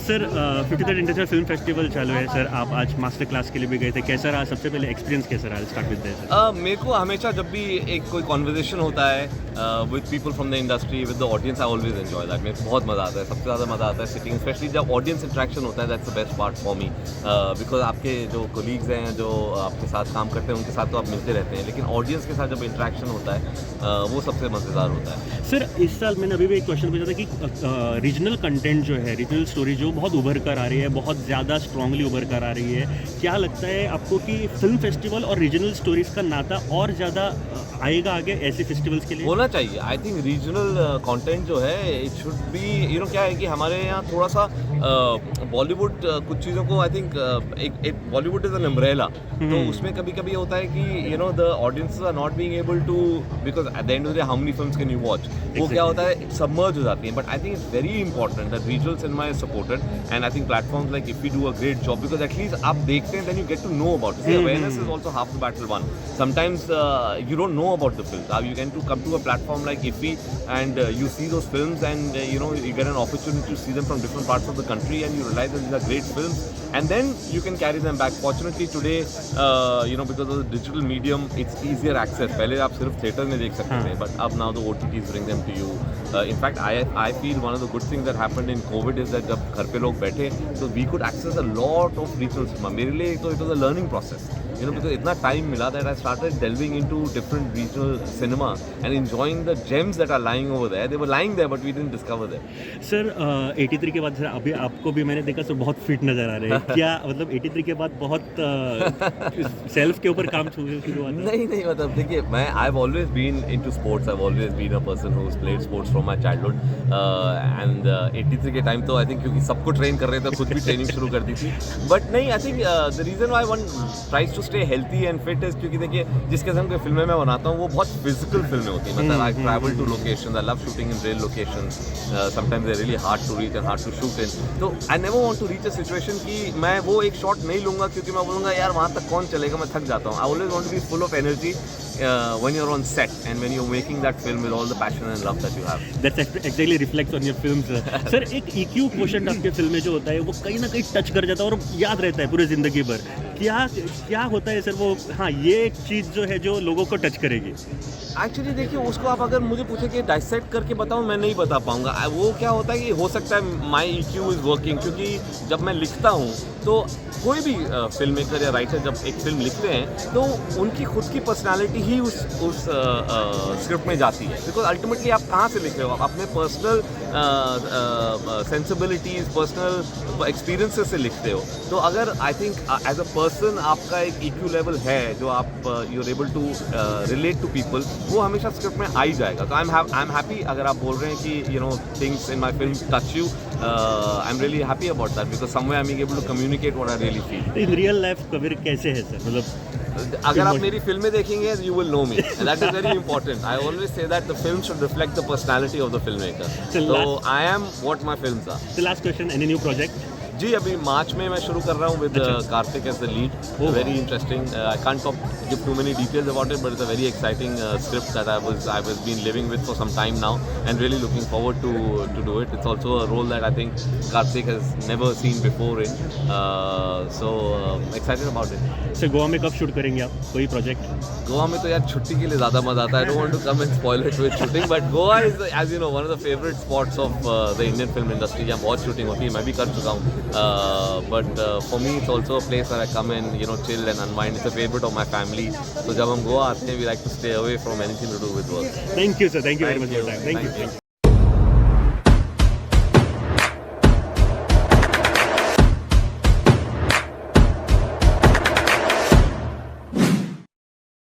Sir 53rd international film festival चालू है sir, आप आज मास्टर क्लास के लिए भी गए थे, कैसा रहा? सबसे पहले एक्सपीरियंस कैसा रहा? Start with that sir. मेरे को हमेशा जब भी एक कोई कॉन्वर्जेशन होता है with people from the industry with the audience, I always enjoy that. मेरे को बहुत मज़ा आता है, सबसे ज़्यादा मज़ा आता है सिटिंग, स्पेशली जब ऑडियंस इंटरेक्शन होता है। That's the best part for me, because आपके जो कोलीग्स हैं, जो आपके साथ काम करते हैं, उनके साथ तो आप मिलते रहते हैं, लेकिन ऑडियंस के साथ जब इंटरेक्शन होता है वो सबसे मज़ेदार होता है। सर इस साल मैंने अभी भी एक क्वेश्चन पूछा था कि रीजनल कंटेंट जो है, रीजनल स्टोरी जो बहुत उभर कर आ रही है, बहुत ज़्यादा स्ट्रांगली उभर कर आ रही है, क्या लगता है आपको कि फिल्म फेस्टिवल और रीजनल स्टोरीज का नाता और ज़्यादा आएगा आगे ऐसे फेस्टिवल्स के लिए? होना चाहिए। आई थिंक रीजनल कंटेंट जो है इट शुड बी, क्या है कि हमारे यहाँ थोड़ा सा बॉलीवुड कुछ चीज़ों को, आई थिंक एक बॉलीवुड इज एन अम्ब्रेला, तो उसमें कभी कभी होता है कि the audience are not being able to, because at the end of the day how many films can you watch, वो क्या होता है सबमर्ज हो जाती है। But I think it's very important that regional cinema is supported, and I think platforms like IFFI do a great job, because at least आप देखते हैं, then you get to know about it. Awareness is also half the battle one. Sometimes you don't know about the film, you can come to a platform like Iffi and you see those films, and you get an opportunity to see them from different parts of the country, and you realize that these are great films, and then you can carry them back. Fortunately today because of the digital medium, it's easier access. पहले आप सिर्फ theatre में देख सकते थे, but अब now the OTTs bring them to you. In fact, I feel one of the good things that happened in COVID is that जब घर पे लोग बैठे तो we could access a lot of regional cinema. मेरे लिए तो it was a learning process, because इतना टाइम मिला that I started delving into different regional cinema and enjoying the gems that are lying over there. They were lying there, but we didn't discover them. Sir 83 के बाद sir अभी आपको भी मैंने देखा sir बहुत फिट नज़र आ रहे हैं। क्या मतलब 83 के बाद बहुत सेल्फ के ऊपर काम शुरू हुआ था? नहीं, मतलब देखिए, मैं I have always been into sports, I have always been a person who has played sports from my childhood, and 83 के टाइम तो आई थिंक क्योंकि सबको ट्रेन कर रहे थे, खुद भी ट्रेनिंग शुरू कर दी थी। बट नहीं, I think the reason why one tries to stay healthy and fit is क्योंकि देखिए जिस किस्म की फिल्में मैं बनाता हूँ वो बहुत फिजिकल फिल्में होती हैं। मतलब I travel to locations, I love shooting in real locations, sometimes they really hard to reach and hard to shoot in, तो I never want to reach a situation कि मैं वो एक शॉट नहीं लूँगा क्योंकि मैं बोलूँगा यार वहाँ तक कौन चलेगा, मैं थक जाता हूँ। I always want to be full of energy when you're on set and when you're making that film with all the passion and love that you have. That exactly reflects on your films. Sir एक EQ question आपके film में जो होता है वो कहीं ना कहीं टच कर जाता है और याद रहता है पूरी जिंदगी भर। क्या होता है सर वो? हाँ, ये एक चीज़ जो है जो लोगों को टच करेगी। एक्चुअली देखिए, उसको आप अगर मुझे पूछे कि डाइसेक्ट करके बताऊं, मैं नहीं बता पाऊंगा। वो क्या होता है कि हो सकता है माई EQ इज़ वर्किंग, क्योंकि जब मैं लिखता हूं तो कोई भी फिल्म मेकर या राइटर जब एक फिल्म लिखते हैं तो उनकी खुद की पर्सनालिटी ही उस स्क्रिप्ट में जाती है, बिकॉज अल्टीमेटली आप कहाँ से लिख रहे हो, आप अपने पर्सनल सेंसिबिलिटीज़, पर्सनल एक्सपीरियंसेस से लिखते हो। तो अगर I think as a person आपका एक EQ लेवल है जो आप you are able to relate to people, वो हमेशा स्क्रिप्ट में आ ही जाएगा। तो आई एम हैप्पी अगर आप बोल रहे हैं कि things in my film touch you, I am really happy about that, because somewhere I am able to communicate what I really feel. In real life Kabir कैसे है सर? मतलब अगर आप मेरी फिल्में देखेंगे you will know me, and that is very important. I always say that the film should reflect the personality of the film maker, तो I am what my films are. The last question, any new project? जी, अभी मार्च में मैं शुरू कर रहा हूँ with Kartik as the lead. Very interesting, I can't give too many details about it, but it's a very exciting script that I was been living with for some time now, and really looking forward to do it. It's also a role that I think Kartik has never seen before in, so excited about it. Sir Goa में कब shoot करेंगे आप? कोई project? Goa में तो यार छुट्टी के लिए ज़्यादा मजा आता है। I don't want to come and spoil it with shooting, but Goa is as you know one of the favourite spots of the Indian film industry, जहाँ बहुत शूटिंग होती है। मैं भी कर चुका हूँ, but for me it's also a place where I come and chill and unwind. It's a favorite of my family, so जब हम गोवा आते हैं we like to stay away from anything to do with work. Thank you sir, thank you very much for your time. Thank you.